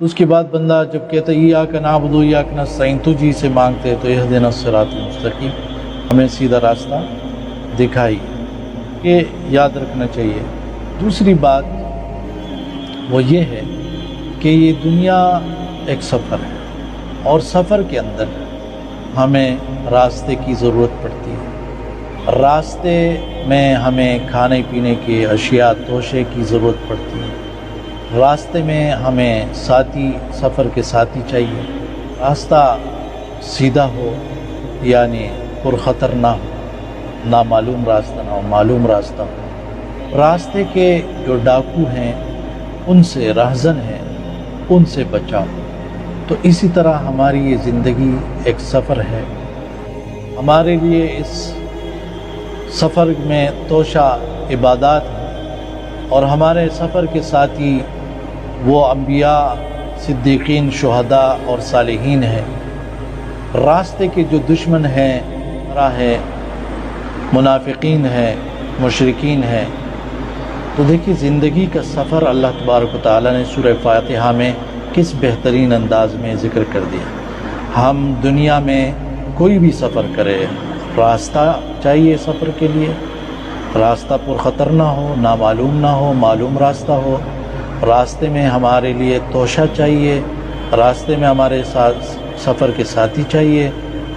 تو اس کے بعد بندہ جب کہتا ہے ایاک نعبد و ایاک نستعین، تجھی سے مانگتے تو اہدنا الصراط المستقیم، ہمیں سیدھا راستہ دکھائی، یہ یاد رکھنا چاہیے۔ دوسری بات وہ یہ ہے کہ یہ دنیا ایک سفر ہے، اور سفر کے اندر ہمیں راستے کی ضرورت پڑتی ہے۔ راستے میں ہمیں کھانے پینے کی اشیاء توشے کی ضرورت پڑتی ہے۔ راستے میں ہمیں ساتھی، سفر کے ساتھی چاہیے۔ راستہ سیدھا ہو، یعنی پرخطر نہ ہو، نامعلوم راستہ نہ ہو، معلوم راستہ ہو۔ راستے کے جو ڈاکو ہیں، ان سے رہزن ہیں، ان سے بچاؤ۔ تو اسی طرح ہماری یہ زندگی ایک سفر ہے۔ ہمارے لیے اس سفر میں توشہ عبادات ہے، اور ہمارے سفر کے ساتھی وہ انبیاء، صدیقین، شہداء اور صالحین ہیں۔ راستے کے جو دشمن ہیں، ہے منافقین ہیں، مشرکین ہیں۔ تو دیکھیے زندگی کا سفر اللہ تبارک و تعالیٰ نے سورہ فاتحہ میں کس بہترین انداز میں ذکر کر دیا۔ ہم دنیا میں کوئی بھی سفر کرے، راستہ چاہیے سفر کے لیے، راستہ پرخطر نہ ہو، نامعلوم نہ ہو، معلوم راستہ ہو۔ راستے میں ہمارے لیے توشہ چاہیے، راستے میں ہمارے ساتھ سفر کے ساتھی چاہیے،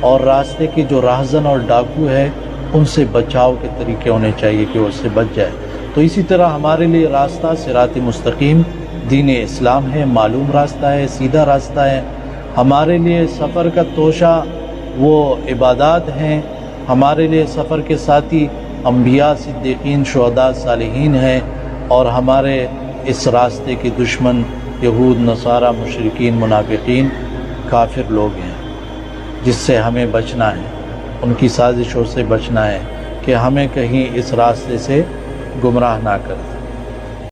اور راستے کے جو راہزن اور ڈاکو ہے ان سے بچاؤ کے طریقے ہونے چاہیے کہ وہ اس سے بچ جائے۔ تو اسی طرح ہمارے لیے راستہ صراط مستقیم دین اسلام ہے، معلوم راستہ ہے، سیدھا راستہ ہے۔ ہمارے لیے سفر کا توشہ وہ عبادات ہیں، ہمارے لیے سفر کے ساتھی انبیاء، صدیقین، شہداء، صالحین ہیں، اور ہمارے اس راستے کے دشمن یہود، نصارہ، مشرکین، منافقین، کافر لوگ ہیں، جس سے ہمیں بچنا ہے، ان کی سازشوں سے بچنا ہے کہ ہمیں کہیں اس راستے سے گمراہ نہ کریں۔